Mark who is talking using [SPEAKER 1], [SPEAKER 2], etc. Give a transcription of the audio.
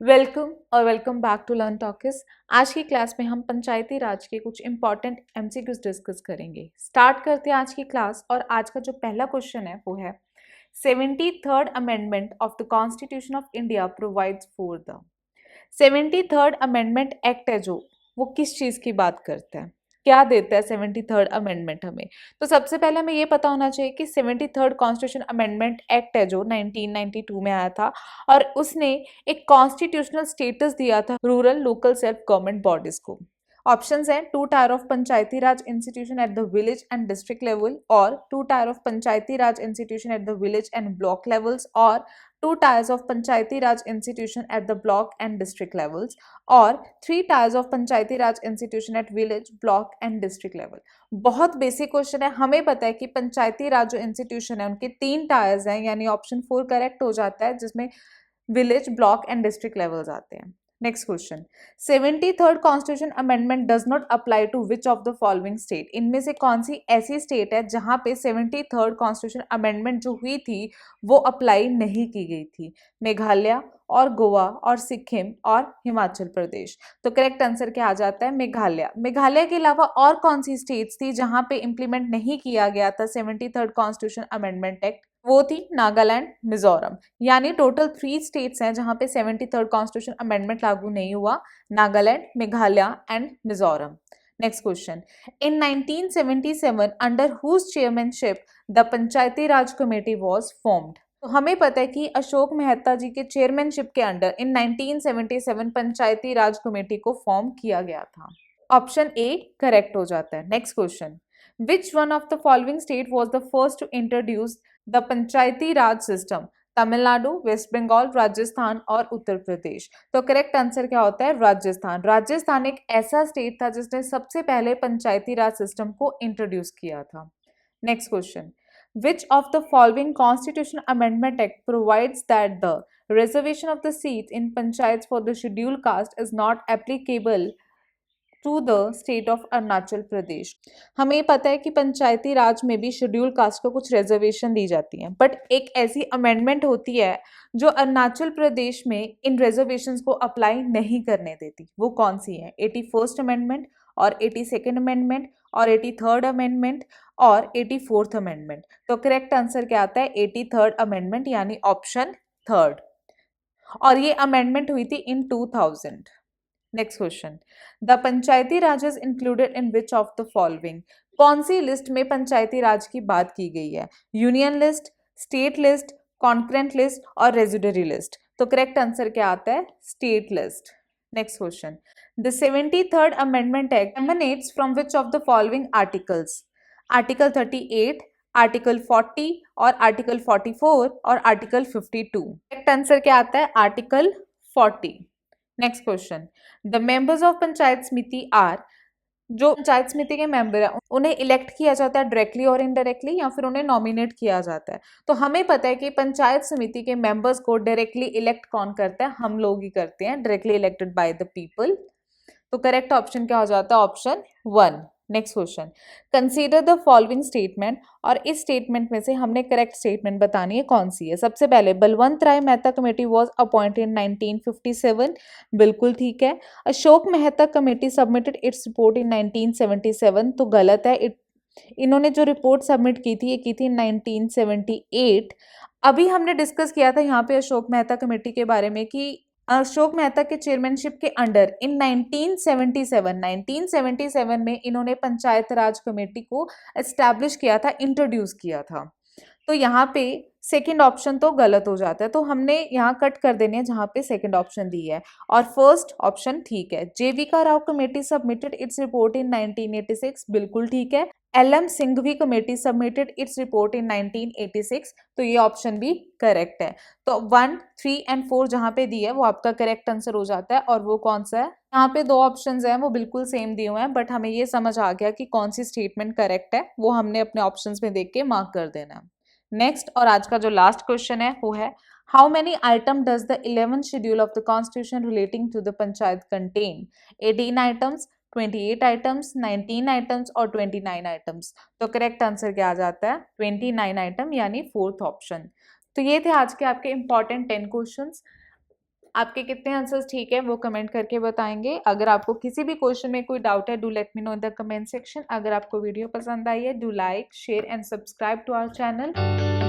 [SPEAKER 1] Welcome और welcome back to learn talkies. आज की क्लास में हम पंचायती राज के कुछ इंपॉर्टेंट एमसीक्यूज डिस्कस करेंगे। स्टार्ट करते हैं आज की क्लास और आज का जो पहला क्वेश्चन है वो है 73rd amendment of the constitution of India provides for the 73rd amendment act है जो वो किस चीज की बात करता है, क्या देता है 73rd अमेंडमेंट हमें। तो सबसे पहले हमें ये पता होना चाहिए कि 73rd कॉन्स्टिट्यूशन अमेंडमेंट एक्ट है जो 1992 में आया था और उसने एक कॉन्स्टिट्यूशनल स्टेटस दिया था rural local self government bodies को। ऑप्शंस हैं 2 tyre of Panchayati Raj institution at the village and district level, और 2 tyre of Panchayati Raj institution at the village and block levels, और 2 tiers of Panchayati Raj institution at the block and district levels, और 3 tiers of Panchayati Raj institution at village, block and district level। बहुत basic question है। हमें पता है कि पंचायती राज जो institution है उनके 3 टायर्स हैं, यानी ऑप्शन 4 करेक्ट हो जाता है, जिसमें village, block and district levels आते हैं। Next question, 73rd constitution amendment does not apply to which of the following state. इनमें से कौन सी ऐसी स्टेट है जहां पे 73rd कॉन्स्टिट्यूशन अमेंडमेंट जो हुई थी वो अप्लाई नहीं की गई थी। मेघालय और गोवा और सिक्किम और हिमाचल प्रदेश। तो करेक्ट आंसर क्या आ जाता है? मेघालय। मेघालय के अलावा और कौन सी स्टेट्स थी जहां पे इंप्लीमेंट नहीं किया गया था 73rd कॉन्स्टिट्यूशन अमेंडमेंट एक्ट? वो थी नागालैंड, मिजोरम। यानी टोटल 3 स्टेट्स हैं जहां पे 73rd कॉन्स्टिट्यूशन अमेंडमेंट लागू नहीं हुआ, Nagaland, Meghalaya and Mizoram. Next question, in 1977 under whose chairmanship the Panchayati Raj committee was formed. तो हमें पता है कि अशोक मेहता जी के चेयरमैनशिप के under in 1977 Panchayati Raj committee को फॉर्म किया गया था। ऑप्शन ए करेक्ट हो जाता है। Next question, which one of the following state was the first to introduce the Panchayati Raj system? Tamil Nadu, West Bengal, Rajasthan और उत्तर प्रदेश। तो करेक्ट आंसर क्या होता है? राजस्थान। राजस्थान एक ऐसा स्टेट था जिसने सबसे पहले पंचायती राज सिस्टम को इंट्रोड्यूस किया था। Next question, which of the following constitution amendment act provides that the reservation of the seats in panchayats for the scheduled caste is not applicable to the state of Arunachal Pradesh? हमें पता है कि पंचायती राज में भी schedule caste को कुछ reservation दी जाती हैं, बट एक ऐसी अमेंडमेंट होती है जो अरुणाचल प्रदेश में इन रिजर्वेशंस को अप्लाई नहीं करने देती। वो कौन सी है? 81st अमेंडमेंट और 82nd अमेंडमेंट और 83rd अमेंडमेंट और 84th अमेंडमेंट। तो करेक्ट आंसर क्या आता है? 83rd अमेंडमेंट, यानी ऑप्शन थर्ड। और ये अमेंडमेंट हुई थी इन 2000। Next question, the Panchayati Raj is included in which of the following? कौन सी लिस्ट में पंचायती राज की बात की गई है? Union list, state list, concurrent list और रेजिडरी लिस्ट। तो करेक्ट आंसर क्या आता है? State list. Next question, the 73rd amendment act emanates from which of the following articles? Article 38, article 40 और आर्टिकल 44 और आर्टिकल 52। करेक्ट आंसर क्या आता है? Article 40। Next question, the members of panchayat समिति आर, जो पंचायत समिति के मेंबर है उन्हें इलेक्ट किया जाता है डायरेक्टली और इनडायरेक्टली, या फिर उन्हें नॉमिनेट किया जाता है? तो हमें पता है कि पंचायत समिति के मेंबर्स को डायरेक्टली इलेक्ट कौन करता है? हम लोग ही करते हैं, directly elected by the people. तो करेक्ट ऑप्शन क्या हो जाता है? Option 1। Next question, consider the following statement, और इस स्टेटमेंट में से हमने करेक्ट स्टेटमेंट बतानी है कौन सी है। सबसे पहले, Balwant Rai Mehta committee was appointed in 1957। बिल्कुल ठीक है। Ashok Mehta committee submitted its report in 1977। तो गलत है। इन्होंने जो रिपोर्ट सबमिट की थी ये की थी 1978। अभी हमने डिस्कस किया था यहाँ पे अशोक मेहता कमेटी के बारे में कि अशोक मेहता के चेयरमैनशिप के अंडर इन 1977 में इन्होंने पंचायत राज कमेटी को एस्टैब्लिश किया था, इंट्रोड्यूस किया था। तो यहाँ पे सेकंड ऑप्शन तो गलत हो जाता है, तो हमने यहाँ कट कर देने हैं जहाँ पे सेकंड ऑप्शन दी है, और फर्स्ट ऑप्शन ठीक है। G V K Rao committee submitted its report in 1986। बिल्कुल ठीक है। L M Singhvi committee submitted its report in 1986। तो ये ऑप्शन भी करेक्ट है। तो 1, 3 एंड 4 जहाँ पे दी है वो आपका करेक्ट आंसर हो जाता है। और वो कौन सा है? यहाँ पे 2 ऑप्शंस हैं, वो बिल्कुल सेम दिए हुए हैं, बट हमें ये समझ आ गया कि कौन सी स्टेटमेंट करेक्ट है, वो हमने अपने ऑप्शंस में देख के मार्क कर देना है। नेक्स्ट और आज का जो लास्ट क्वेश्चन है वो है, how many item does the 11th schedule of the constitution relating to the panchayat contain? 18 items, 28 items, 19 items और 29 आइटम्स। तो करेक्ट आंसर क्या आ जाता है? 29 आइटम, यानी फोर्थ ऑप्शन। तो ये थे आज के आपके इंपॉर्टेंट 10 क्वेश्चंस। आपके कितने आंसर्स ठीक है वो कमेंट करके बताएंगे। अगर आपको किसी भी क्वेश्चन में कोई डाउट है, do let me know in the comment section. अगर आपको वीडियो पसंद आई है, do like share and subscribe to our channel.